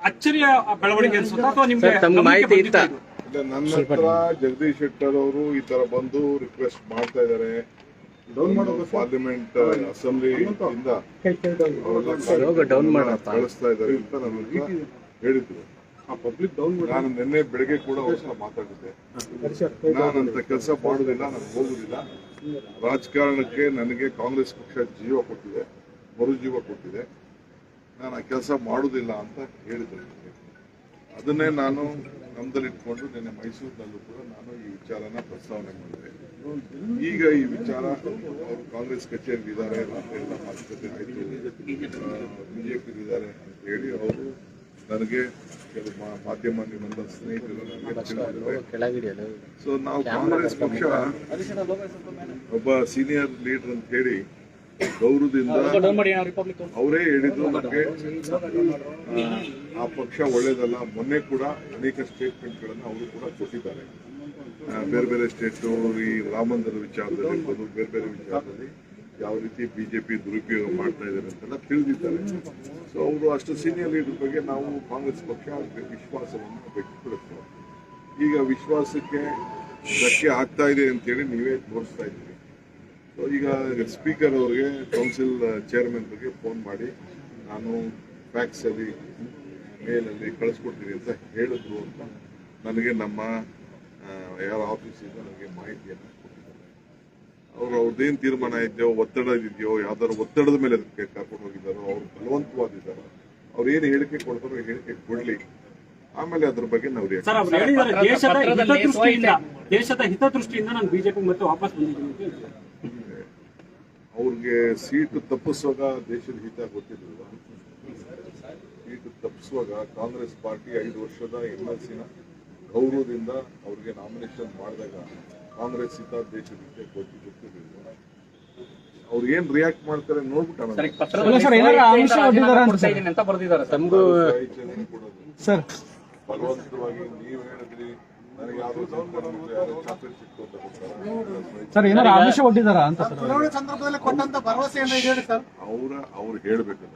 ಅಚ್ಚರಿಯ ಬೆಳವಣಿಗೆ ಅನ್ಸುತ್ತಾ ಅಥವಾ ನಿಮ್ಗೆ ಮಾಹಿತಿ ಇತ್ತಾ? ನನ್ನ ಹತ್ರ ಜಗದೀಶ್ ಶೆಟ್ಟರ್ ಅವರು ಈ ತರ ಬಂದು ರಿಕ್ವೆಸ್ಟ್ ಮಾಡ್ತಾ ಇದಾರೆ. ಪಾರ್ಲಿಮೆಂಟ್ ಅಸೆಂಬ್ಲಿ ಇಂದ ಕಳಿಸ್ತಾ ಇದಾರೆ ಅಂತ ನನ್ನ ಹೇಳಿದ್ರು. ನಾನು ನಿನ್ನೆ ಬೆಳಗ್ಗೆ ಕೂಡ ಅವ್ರ ಮಾತಾಡಿದ್ದೆ. ನಾನಂತ ಕೆಲಸ ಮಾಡುದಿಲ್ಲ, ನಾನು ಹೋಗುದಿಲ್ಲ. ರಾಜಕಾರಣಕ್ಕೆ ನನಗೆ ಕಾಂಗ್ರೆಸ್ ಪಕ್ಷ ಜೀವ ಕೊಟ್ಟಿದೆ, ಮರುಜೀವ ಕೊಟ್ಟಿದೆ. ನಾನು ಆ ಕೆಲಸ ಮಾಡುದಿಲ್ಲ ಅಂತ ಹೇಳಿದ್ದೆ. ಅದನ್ನೇ ನಾನು ನಮ್ದಲ್ಲಿಟ್ಕೊಂಡು ನಿನ್ನೆ ಮೈಸೂರಿನಲ್ಲೂ ಕೂಡ ನಾನು ಈ ವಿಚಾರನ ಪ್ರಸ್ತಾವನೆ ಮಾಡಿದೆ. ಈಗ ಈ ವಿಚಾರ ಅವರು ಕಾಂಗ್ರೆಸ್ ಕಚೇರಿ ಇದ್ದಾರೆ, ಎಲ್ಲ ಮಾತುಕತೆ ಆಯಿತು, ಬಿಜೆಪಿ ಇದ್ದಾರೆ ಅಂತ ಹೇಳಿ ಅವರು ನನಗೆ ಕೆಲವು ಮಾಧ್ಯಮ ನಿಮ್ಮೆಲ್ಲ ಸ್ನೇಹಿತರು ನನಗೆ. ಸೊ ನಾವು ಕಾಂಗ್ರೆಸ್ ಪಕ್ಷ ಒಬ್ಬ ಸೀನಿಯರ್ ಲೀಡರ್ ಅಂತ ಹೇಳಿ ಗೌರವದಿಂದ ಅವರೇ ಹೇಳಿದ್ರು ನಮಗೆ ಆ ಪಕ್ಷ ಒಳ್ಳೇದಲ್ಲ. ಮೊನ್ನೆ ಕೂಡ ಅನೇಕ ಸ್ಟೇಟ್ಮೆಂಟ್ಗಳನ್ನು ಅವರು ಕೂಡ ಕೊಟ್ಟಿದ್ದಾರೆ. ಬೇರೆ ಬೇರೆ ಸ್ಟೇಟ್ ಈ ರಾಮ ಮಂದಿರ ವಿಚಾರದಲ್ಲಿ ಇರ್ಬೋದು, ಬೇರೆ ಬೇರೆ ವಿಚಾರದಲ್ಲಿ ಯಾವ ರೀತಿ ಬಿಜೆಪಿ ದುರುಪಯೋಗ ಮಾಡ್ತಾ ಇದ್ದಾರೆ ಅಂತೆಲ್ಲ ತಿಳಿದಿದ್ದಾರೆ. ಸೊ ಅವರು ಅಷ್ಟು ಸೀನಿಯರ್ ಲೀಡರ್ ಬಗ್ಗೆ ನಾವು ಕಾಂಗ್ರೆಸ್ ಪಕ್ಷ ವಿಶ್ವಾಸವನ್ನು ವ್ಯಕ್ತಪಡಿಸ್ತೇವೆ. ಈಗ ವಿಶ್ವಾಸಕ್ಕೆ ಧಕ್ಕೆ ಆಗ್ತಾ ಇದೆ ಅಂತೇಳಿ ನೀವೇ ತೋರಿಸ್ತಾ ಇದ್ದೀವಿ. ಸೊ ಈಗ ಸ್ಪೀಕರ್ ಅವರಿಗೆ ಕೌನ್ಸಿಲ್ ಚೇರ್ಮನ್ ಬಗ್ಗೆ ಫೋನ್ ಮಾಡಿ ನಾನು ಫ್ಯಾಕ್ಸ್ ಅಲ್ಲಿ ಮೇಲಲ್ಲಿ ಕಳಿಸ್ಕೊಡ್ತೀನಿ ಅಂತ ಹೇಳಿದ್ರು ಅಂತ ನನಗೆ ನಮ್ಮ ಯಾರ ಆಫೀಸಿಂದ ನನಗೆ ಮಾಹಿತಿಯನ್ನು ಕೊಟ್ಟಿದ್ದಾರೆ. ಅವ್ರದ್ದೇನು ತೀರ್ಮಾನ ಇದೆಯೋ, ಒತ್ತಡ ಇದೆಯೋ, ಯಾವ್ದಾದ್ರು ಒತ್ತಡದ ಮೇಲೆ ಅದಕ್ಕೆ ಕರ್ಕೊಂಡು ಹೋಗಿದ್ದಾರೋ, ಅವ್ರು ಬಲವಂತವಾಗಿದ್ದಾರೋ, ಅವ್ರು ಏನು ಹೇಳಿಕೆ ಕೊಡ್ತಾರೋ ಹೇಳಿಕೆ ಕೊಡ್ಲಿ, ಆಮೇಲೆ ಅದ್ರ ಬಗ್ಗೆ ನಾವು ದೇಶದ ಹಿತದೃಷ್ಟಿಯಿಂದ ನಾನು ಬಿಜೆಪಿ ಮತ್ತೆ ವಾಪಸ್ ಬಂದಿದ್ದೀನಿ. ಅವ್ರಿಗೆ ಸೀಟು ತಪ್ಪಿಸುವಾಗ ದೇಶದ ಹಿತ ಗೊತ್ತಿರಲಿಲ್ಲ. ಸೀಟು ತಪ್ಪಿಸುವಾಗ ಕಾಂಗ್ರೆಸ್ ಪಾರ್ಟಿ 5 ವರ್ಷದ MLC-ನ ಗೌರವದಿಂದ ಅವ್ರಿಗೆ ನಾಮಿನೇಷನ್ ಮಾಡಿದಾಗ ಕಾಂಗ್ರೆಸ್ ಹಿತ ದೇಶದ ಹಿತ ಗೊತ್ತಿರಲಿಲ್ಲ. ಅವ್ರು ಏನ್ ರಿಯಾಕ್ಟ್ ಮಾಡ್ತಾರೆ ನೋಡ್ಬಿಟ್ಟು ಬಲವಂತವಾಗಿ ನೀವು ಹೇಳಿದ್ರಿ ನನಗೆ ಯಾವ್ದು ಚಾಕ್ಲೇಟ್ ಸಿಕ್ತು ಅಂತ ಸರ್, ಏನಾದ್ರು ಆಮಿಷ ಒಡ್ಡಿದಾರ ಅಂತ ಸಂದರ್ಭದಲ್ಲಿ ಕೊಟ್ಟಂತ ಭರವಸೆಯನ್ನು ಹೇಳಿ ಸರ್. ಅವ್ರು ಹೇಳ್ಬೇಕಲ್ಲ,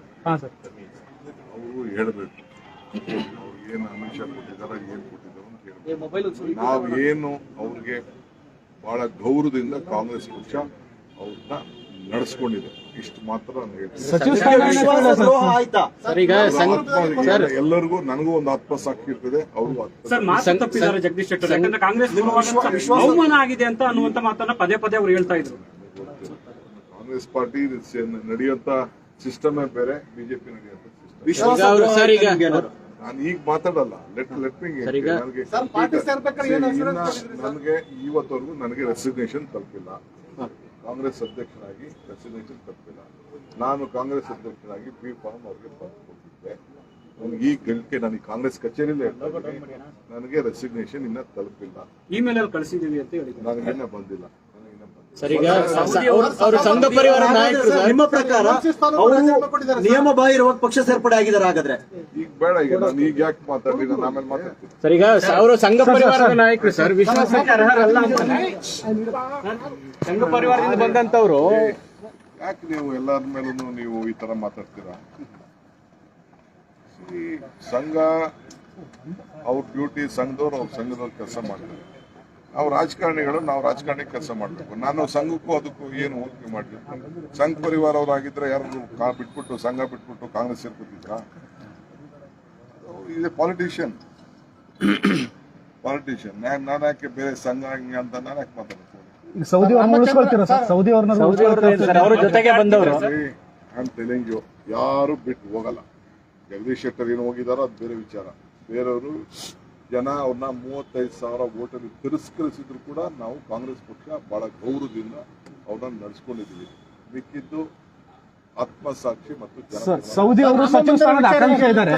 ಅವರು ಹೇಳ್ಬೇಕು ಏನು ಆಮಿಷ ಕೊಟ್ಟಿದಾರ, ಏನ್ ಕೊಟ್ಟಿದಾರ ಅಂತ ಹೇಳ್ಬೇಕು. ನಾವೇನು ಅವ್ರಿಗೆ ಬಹಳ ಗೌರವದಿಂದ ಕಾಂಗ್ರೆಸ್ ಪಕ್ಷ ಅವ್ರನ್ನ ನಡೆಸ್ಕೊಂಡಿದೆ, ಇಷ್ಟು ಮಾತ್ರ ಎಲ್ಲರಿಗೂ ನನಗೂ ಒಂದು ಆತ್ಮಸಾಕ್ಷಿ ಇರ್ತದೆ. ಅವರು ಜಗದೀಶ್ ಶೆಟ್ಟರ್ ಯಾಕಂದ್ರೆ ಕಾಂಗ್ರೆಸ್ ಅವಮಾನ ಆಗಿದೆ ಅಂತ ಅನ್ನುವಂತ ಮಾತನ್ನ ಪದೇ ಪದೇ ಅವ್ರು ಹೇಳ್ತಾ ಇದ್ರು. ಕಾಂಗ್ರೆಸ್ ಪಾರ್ಟಿ ನಡೆಯುವಂತ ಸಿಸ್ಟಮೇ ಬೇರೆ, ಬಿಜೆಪಿ ನಡೆಯುವಂತ ಸಿಸ್ಟಮ್. ನಾನು ಈಗ ಮಾತಾಡಲ್ಲ, ನನಗೆ ಇವತ್ತವರೆಗೂ ನನಗೆ ರೆಸಿಗ್ನೇಷನ್ ತಲುಪಿಲ್ಲ. ಕಾಂಗ್ರೆಸ್ ಅಧ್ಯಕ್ಷರಾಗಿ ರೆಸಿಗ್ನೇಷನ್ ತಲುಪಿಲ್ಲ. ನಾನು ಕಾಂಗ್ರೆಸ್ ಅಧ್ಯಕ್ಷರಾಗಿ ಬಿ ಫಾರ್ಮ್ ಅವ್ರಿಗೆ ಬಂದು ಕೊಟ್ಟಿದ್ದೆ. ನನಗೆ ಈ ಗಳಿಕೆ ನಾನು ಕಾಂಗ್ರೆಸ್ ಕಚೇರಿಯಲ್ಲೇ ನನಗೆ ರೆಸಿಗ್ನೇಷನ್ ಇನ್ನ ತಲುಪಿಲ್ಲ. ಇಮೇಲ್ ಅಲ್ಲಿ ಕಳಿಸಿದೀವಿ ಅಂತ ಹೇಳಿ ನನಗಿನ್ನ ಬಂದಿಲ್ಲ. ಸಂಘ ಪರಿವಾರ ನಾಯಕರು ನಿಮ್ಮ ಪ್ರಕಾರ ಅವರು ನಿಯಮ ಬಾಹಿರವಾಗಿ ಪಕ್ಷ ಸೇರ್ಪಡೆ ಆಗಿದ್ದಾರೆ. ಹಾಗಾದ್ರೆ ಈಗ ಬೇಡ, ಈಗ ನಾನು ಈಗ ಯಾಕೆ ಮಾತಾಡಿ, ನಾನು ಆಮೇಲೆ ಮಾತಾಡ್ತೀನಿ ಸರ್. ಈಗ ಅವರು ಸಂಘ ಪರಿವಾರದ ನಾಯಕರು ಸರ್, ವಿಶ್ವಾಸಕ್ಕೆ ಅರ್ಹರಲ್ಲ ಅಂತ ಸಂಘ ಪರಿವಾರದಿಂದ ಬಂದಂತವ್ರು. ಯಾಕೆ ನೀವು ಎಲ್ಲರ ಮೇಲೂ ನೀವು ಈ ತರ ಮಾತಾಡ್ತೀರಾ? ಸಂಘ ಅವ್ರ ಡ್ಯೂಟಿ, ಸಂಘದವ್ರು ಅವ್ರ ಸಂಘದವ್ರು ಕೆಲಸ ಮಾಡ್ತಾರೆ. ನಾವು ರಾಜಕಾರಣಿಗಳು, ನಾವು ರಾಜಕಾರಣಿ ಕೆಲಸ ಮಾಡಬೇಕು. ನಾನು ಸಂಘಕ್ಕೂ ಅದಕ್ಕೂ ಏನು ಹೋಲಿಕೆ ಮಾಡಬೇಕು? ಸಂಘ ಪರಿವಾರ ಅವರಾಗಿದ್ರೆ ಯಾರು ಬಿಟ್ಬಿಟ್ಟು ಸಂಘ ಬಿಟ್ಬಿಟ್ಟು ಕಾಂಗ್ರೆಸ್ ಸೇರ್ಕೊತಿದ್ರ? ಇದು ಪಾಲಿಟಿಷಿಯನ್. ನಾನು ಯಾಕೆ ಬೇರೆ ಸಂಘ ಹಿಂಗೆ ಅಂತ ನಾನು ಯಾಕೆ ಮಾತಾಡ್ತೀನಿ? ಯಾರು ಬಿಟ್ಟು ಹೋಗಲ್ಲ. ಜಗದೀಶ್ ಶೆಟ್ಟರ್ ಏನು ಹೋಗಿದಾರೋ ಅದು ಬೇರೆ ವಿಚಾರ. ಬೇರೆಯವರು ಜನ ಅವ್ರನ್ನ 35,000 ವೋಟಲ್ಲಿ ತಿರಸ್ಕರಿಸಿದ್ರು ಕೂಡ ನಾವು ಕಾಂಗ್ರೆಸ್ ಪಕ್ಷ ಬಹಳ ಗೌರವದಿಂದ ಅವ್ರನ್ನ ನಡೆಸ್ಕೊಂಡಿದ್ದೀವಿ. ಮಿಕ್ಕಿದ್ದು ಆತ್ಮಸಾಕ್ಷಿ ಮತ್ತು ಸೌದಿ ಅವರು ಸಚಿವ ಸ್ಥಾನದ ಆಕಾಂಕ್ಷೆ ಇದ್ದಾರೆ.